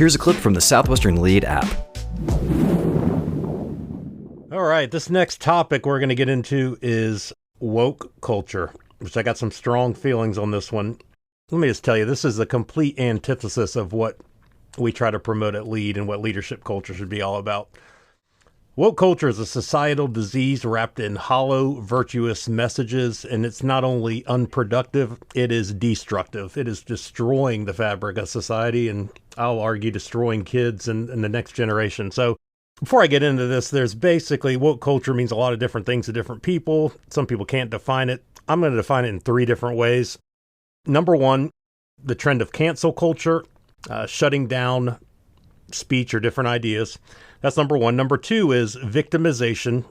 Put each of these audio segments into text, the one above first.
Here's a clip from the Southwestern Lead app. All right, this next topic we're going to get into is woke culture, which I got some strong feelings on this one. Let me just tell you, this is the complete antithesis of what we try to promote at Lead and what leadership culture should be all about. Woke culture is a societal disease wrapped in hollow, virtuous messages, and it's not only unproductive, it is destructive. It is destroying the fabric of society, and I'll argue destroying kids and the next generation. So before I get into this, there's basically woke culture means a lot of different things to different people. Some people can't define it. I'm going to define it in 3 different ways. Number 1, the trend of cancel culture, shutting down speech or different ideas. That's number 1. Number 2 is victimization,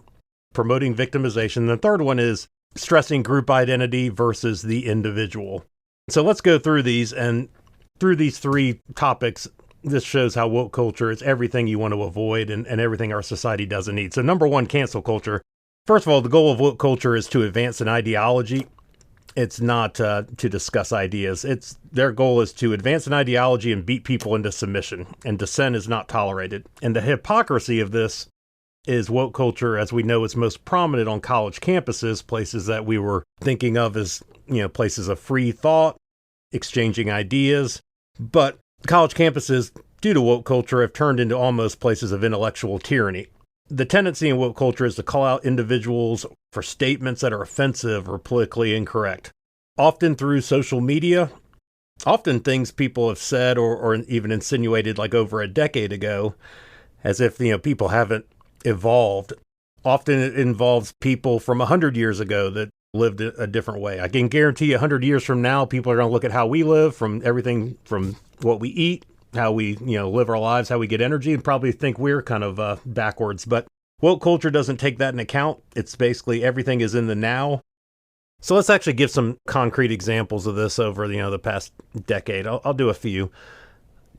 promoting victimization. The third one is stressing group identity versus the individual. So let's go through these, and through these 3 topics, this shows how woke culture is everything you want to avoid and everything our society doesn't need. So number 1, cancel culture. First of all, the goal of woke culture is to advance an ideology. It's not to discuss ideas. Their goal is to advance an ideology and beat people into submission, and dissent is not tolerated. And the hypocrisy of this is woke culture, as we know, is most prominent on college campuses, places that we were thinking of as, places of free thought, exchanging ideas. But college campuses, due to woke culture, have turned into almost places of intellectual tyranny. The tendency in woke culture is to call out individuals for statements that are offensive or politically incorrect, often through social media, often things people have said or even insinuated like over a decade ago, as if, people haven't evolved. Often it involves people from 100 years ago that lived a different way. I can guarantee 100 years from now, people are going to look at how we live, from everything from what we eat, how we, live our lives, how we get energy, and probably think we're kind of backwards. But woke culture doesn't take that into account. It's basically everything is in the now. So let's actually give some concrete examples of this over, the past decade. I'll do a few.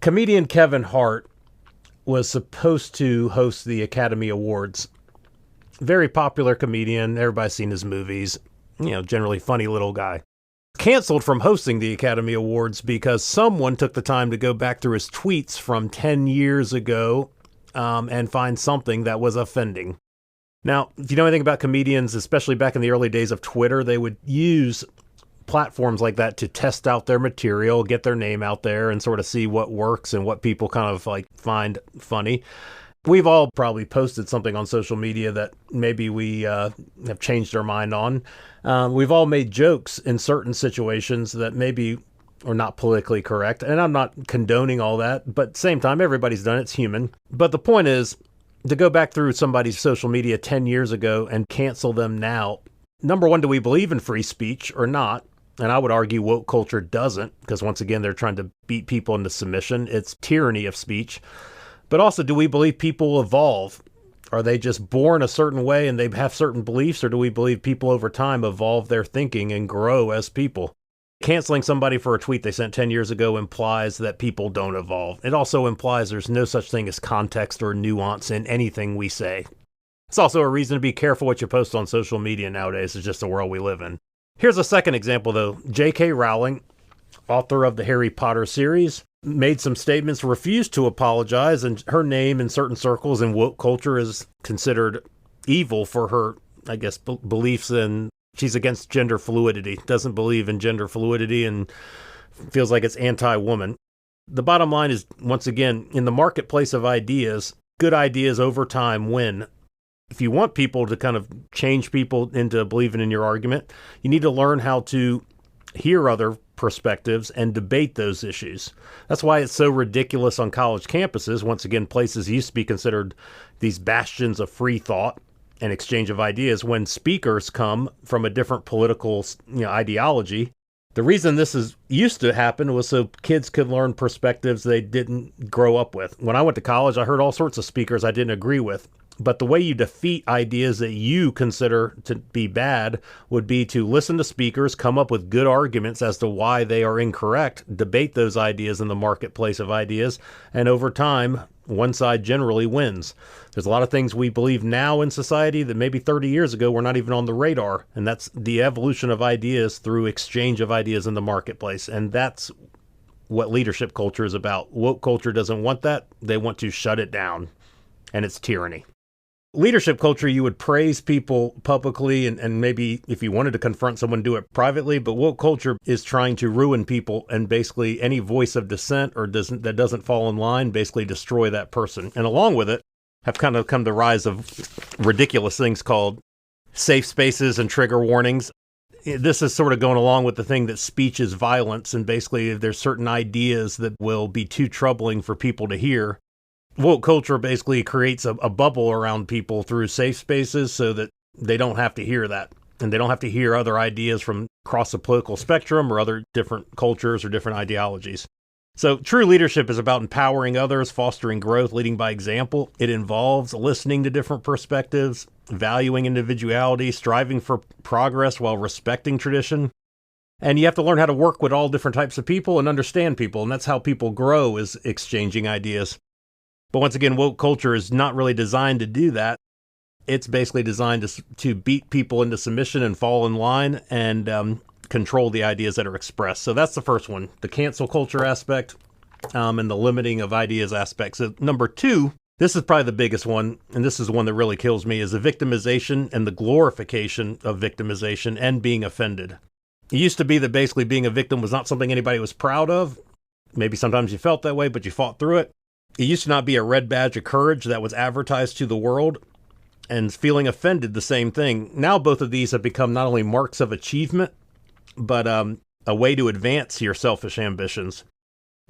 Comedian Kevin Hart was supposed to host the Academy Awards. Very popular comedian. Everybody's seen his movies. Generally funny little guy. Canceled from hosting the Academy Awards because someone took the time to go back through his tweets from 10 years ago and find something that was offending. Now, if you know anything about comedians, especially back in the early days of Twitter, they would use platforms like that to test out their material, get their name out there, and sort of see what works and what people kind of find funny. We've all probably posted something on social media that maybe we have changed our mind on. We've all made jokes in certain situations that maybe are not politically correct. And I'm not condoning all that, but at the same time, everybody's done it. It's human. But the point is to go back through somebody's social media 10 years ago and cancel them now. Number 1, do we believe in free speech or not? And I would argue woke culture doesn't, because once again, they're trying to beat people into submission. It's tyranny of speech. But also, do we believe people evolve? Are they just born a certain way and they have certain beliefs, or do we believe people over time evolve their thinking and grow as people? Canceling somebody for a tweet they sent 10 years ago implies that people don't evolve. It also implies there's no such thing as context or nuance in anything we say. It's also a reason to be careful what you post on social media nowadays. It's just the world we live in. Here's a second example, though. J.K. Rowling, author of the Harry Potter series, made some statements, refused to apologize, and her name in certain circles in woke culture is considered evil for her, beliefs in, she's against gender fluidity, doesn't believe in gender fluidity, and feels like it's anti-woman. The bottom line is, once again, in the marketplace of ideas, good ideas over time win. If you want people to kind of change people into believing in your argument, you need to learn how to hear other perspectives and debate those issues. That's why it's so ridiculous on college campuses. Once again, places used to be considered these bastions of free thought and exchange of ideas. When speakers come from a different political ideology, the reason this used to happen was so kids could learn perspectives they didn't grow up with. When I went to college, I heard all sorts of speakers I didn't agree with. But the way you defeat ideas that you consider to be bad would be to listen to speakers, come up with good arguments as to why they are incorrect, debate those ideas in the marketplace of ideas, and over time, one side generally wins. There's a lot of things we believe now in society that maybe 30 years ago were not even on the radar, and that's the evolution of ideas through exchange of ideas in the marketplace. And that's what leadership culture is about. Woke culture doesn't want that. They want to shut it down, and it's tyranny. Leadership culture, you would praise people publicly and maybe if you wanted to confront someone, do it privately. But woke culture is trying to ruin people, and basically any voice of dissent or that doesn't fall in line, basically destroy that person. And along with it have kind of come the rise of ridiculous things called safe spaces and trigger warnings. This is sort of going along with the thing that speech is violence, and basically if there's certain ideas that will be too troubling for people to hear, woke culture basically creates a bubble around people through safe spaces so that they don't have to hear that. And they don't have to hear other ideas from across the political spectrum or other different cultures or different ideologies. So true leadership is about empowering others, fostering growth, leading by example. It involves listening to different perspectives, valuing individuality, striving for progress while respecting tradition. And you have to learn how to work with all different types of people and understand people. And that's how people grow, is exchanging ideas. But once again, woke culture is not really designed to do that. It's basically designed to beat people into submission and fall in line and control the ideas that are expressed. So that's the first one, the cancel culture aspect and the limiting of ideas aspect. So number two, this is probably the biggest one, and this is the one that really kills me, is the victimization and the glorification of victimization and being offended. It used to be that basically being a victim was not something anybody was proud of. Maybe sometimes you felt that way, but you fought through it. It used to not be a red badge of courage that was advertised to the world, and feeling offended, the same thing. Now both of these have become not only marks of achievement, but a way to advance your selfish ambitions.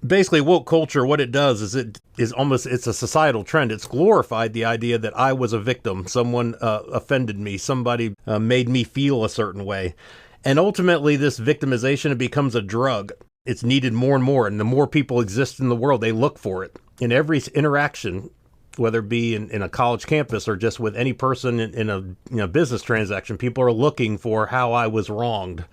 Basically, woke culture, what it does is it's a societal trend. It's glorified the idea that I was a victim. Someone offended me. Somebody made me feel a certain way. And ultimately, this victimization, it becomes a drug. It's needed more and more. And the more people exist in the world, they look for it. In every interaction, whether it be in a college campus or just with any person in a business transaction, people are looking for how I was wronged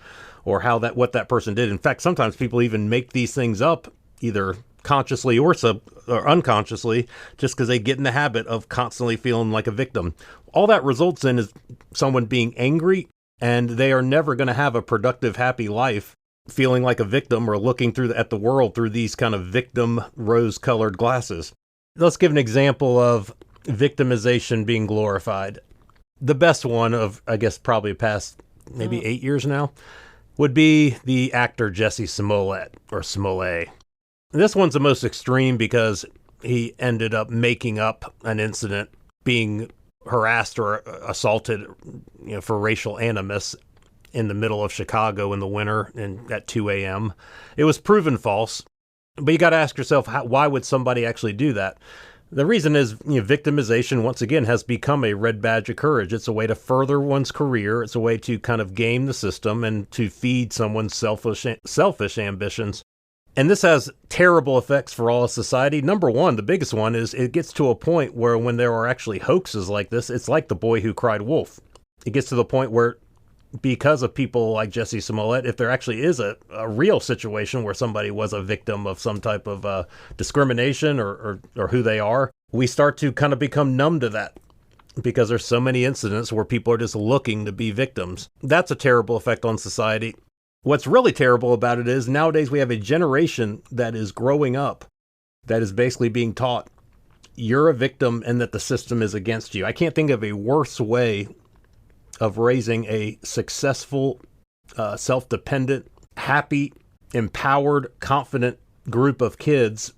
or what that person did. In fact, sometimes people even make these things up, either consciously or unconsciously, just because they get in the habit of constantly feeling like a victim. All that results in is someone being angry, and they are never going to have a productive, happy life feeling like a victim or looking at the world through these kind of victim rose-colored glasses. Let's give an example of victimization being glorified. The best one of, I guess, probably past maybe 8 years now would be the actor Jesse Smollett, or Smollett. This one's the most extreme because he ended up making up an incident, being harassed or assaulted, for racial animus in the middle of Chicago in the winter and at 2 a.m. It was proven false, but you got to ask yourself, why would somebody actually do that? The reason is, victimization, once again, has become a red badge of courage. It's a way to further one's career. It's a way to kind of game the system and to feed someone's selfish ambitions. And this has terrible effects for all of society. Number one, the biggest one, is it gets to a point where when there are actually hoaxes like this, it's like the boy who cried wolf. It gets to the point where, because of people like Jesse Smollett, if there actually is a real situation where somebody was a victim of some type of discrimination or who they are, we start to kind of become numb to that because there's so many incidents where people are just looking to be victims. That's a terrible effect on society. What's really terrible about it is nowadays we have a generation that is growing up that is basically being taught you're a victim and that the system is against you. I can't think of a worse way of raising a successful, self-dependent, happy, empowered, confident group of kids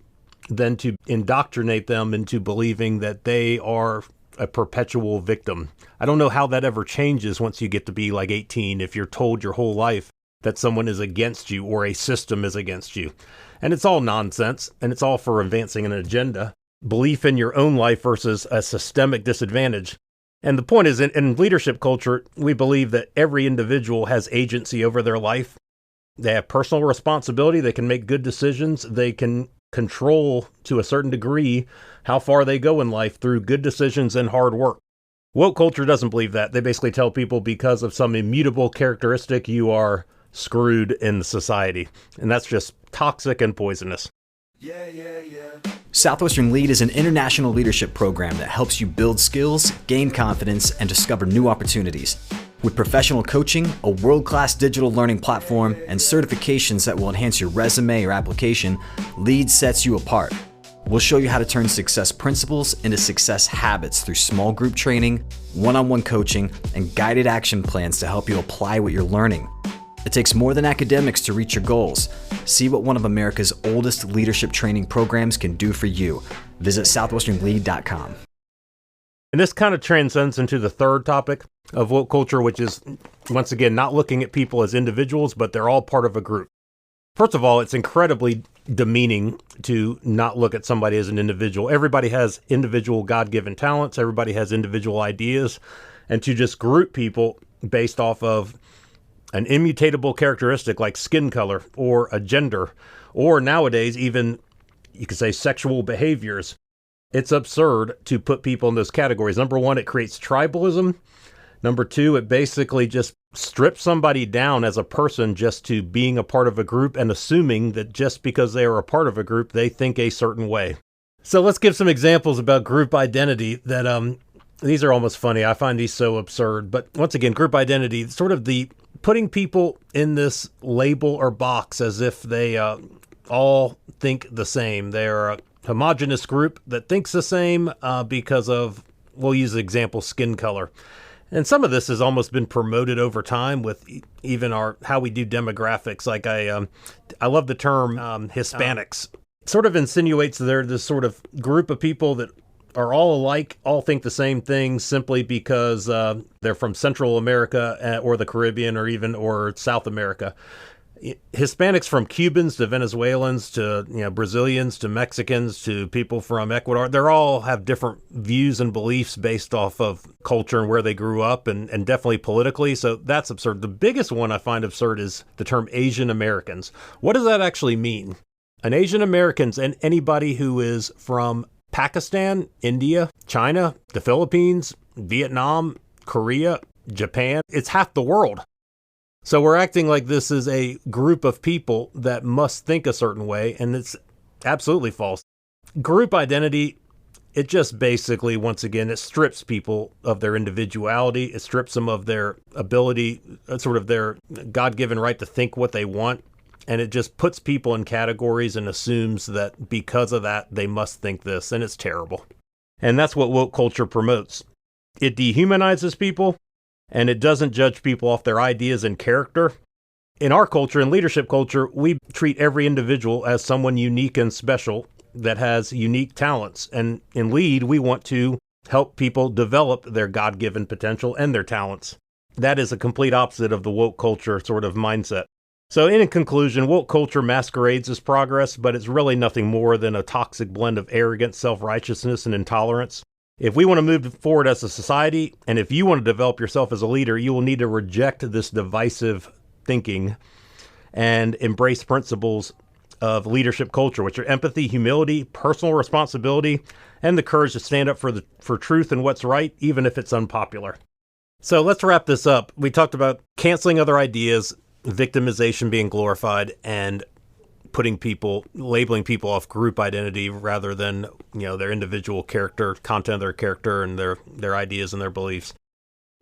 than to indoctrinate them into believing that they are a perpetual victim. I don't know how that ever changes once you get to be like 18, if you're told your whole life that someone is against you or a system is against you. And it's all nonsense, and it's all for advancing an agenda. Belief in your own life versus a systemic disadvantage. And the point is, in leadership culture, we believe that every individual has agency over their life. They have personal responsibility. They can make good decisions. They can control, to a certain degree, how far they go in life through good decisions and hard work. Woke culture doesn't believe that. They basically tell people because of some immutable characteristic, you are screwed in society. And that's just toxic and poisonous. Yeah. Southwestern Lead is an international leadership program that helps you build skills, gain confidence, and discover new opportunities. With professional coaching, a world-class digital learning platform, and certifications that will enhance your resume or application, Lead sets you apart. We'll show you how to turn success principles into success habits through small group training, one-on-one coaching, and guided action plans to help you apply what you're learning. It takes more than academics to reach your goals. See what one of America's oldest leadership training programs can do for you. Visit southwesternlead.com. And this kind of transcends into the third topic of woke culture, which is, once again, not looking at people as individuals, but they're all part of a group. First of all, it's incredibly demeaning to not look at somebody as an individual. Everybody has individual God-given talents. Everybody has individual ideas. And to just group people based off of an immutable characteristic like skin color or a gender, or nowadays even, you could say, sexual behaviors. It's absurd to put people in those categories. Number one, it creates tribalism. Number two, it basically just strips somebody down as a person just to being a part of a group and assuming that just because they are a part of a group, they think a certain way. So let's give some examples about group identity that, these are almost funny. I find these so absurd. But once again, group identity, sort of the putting people in this label or box as if they all think the same. They're a homogenous group that thinks the same because of, we'll use the example, skin color. And some of this has almost been promoted over time with even how we do demographics. Like I love the term Hispanics. Sort of insinuates they're this sort of group of people that are all alike, all think the same thing simply because they're from Central America or the Caribbean or South America. Hispanics, from Cubans to Venezuelans to Brazilians to Mexicans to people from Ecuador, they all have different views and beliefs based off of culture and where they grew up and definitely politically. So that's absurd. The biggest one I find absurd is the term Asian Americans. What does that actually mean? An Asian American's and anybody who is from Pakistan, India, China, the Philippines, Vietnam, Korea, Japan. It's half the world. So we're acting like this is a group of people that must think a certain way, and it's absolutely false. Group identity, it just basically, once again, it strips people of their individuality. It strips them of their ability, sort of their God-given right to think what they want. And it just puts people in categories and assumes that because of that, they must think this, and it's terrible. And that's what woke culture promotes. It dehumanizes people, and it doesn't judge people off their ideas and character. In our culture, in leadership culture, we treat every individual as someone unique and special that has unique talents. And in Lead, we want to help people develop their God-given potential and their talents. That is a complete opposite of the woke culture sort of mindset. So in conclusion, woke culture masquerades as progress, but it's really nothing more than a toxic blend of arrogance, self-righteousness, and intolerance. If we want to move forward as a society, and if you want to develop yourself as a leader, you will need to reject this divisive thinking and embrace principles of leadership culture, which are empathy, humility, personal responsibility, and the courage to stand up for truth and what's right, even if it's unpopular. So let's wrap this up. We talked about canceling other ideas, victimization being glorified, and labeling people off group identity rather than, their individual character, content of their character, and their ideas and their beliefs.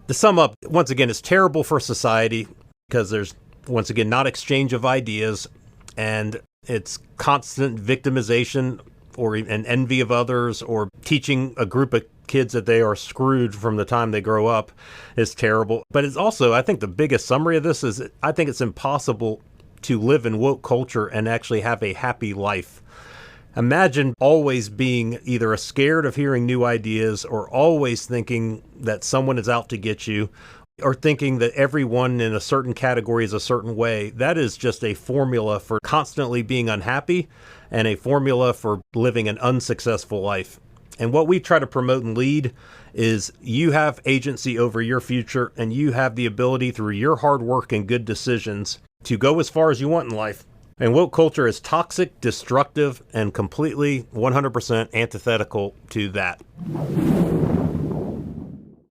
To sum up, once again, it's terrible for society because there's, once again, not exchange of ideas, and it's constant victimization and envy of others, or teaching a group of kids that they are screwed from the time they grow up is terrible. But it's also, I think the biggest summary of this is, I think it's impossible to live in woke culture and actually have a happy life. Imagine always being either scared of hearing new ideas, or always thinking that someone is out to get you, or thinking that everyone in a certain category is a certain way. That is just a formula for constantly being unhappy and a formula for living an unsuccessful life. And what we try to promote and lead is you have agency over your future, and you have the ability through your hard work and good decisions to go as far as you want in life. And woke culture is toxic, destructive, and completely 100% antithetical to that.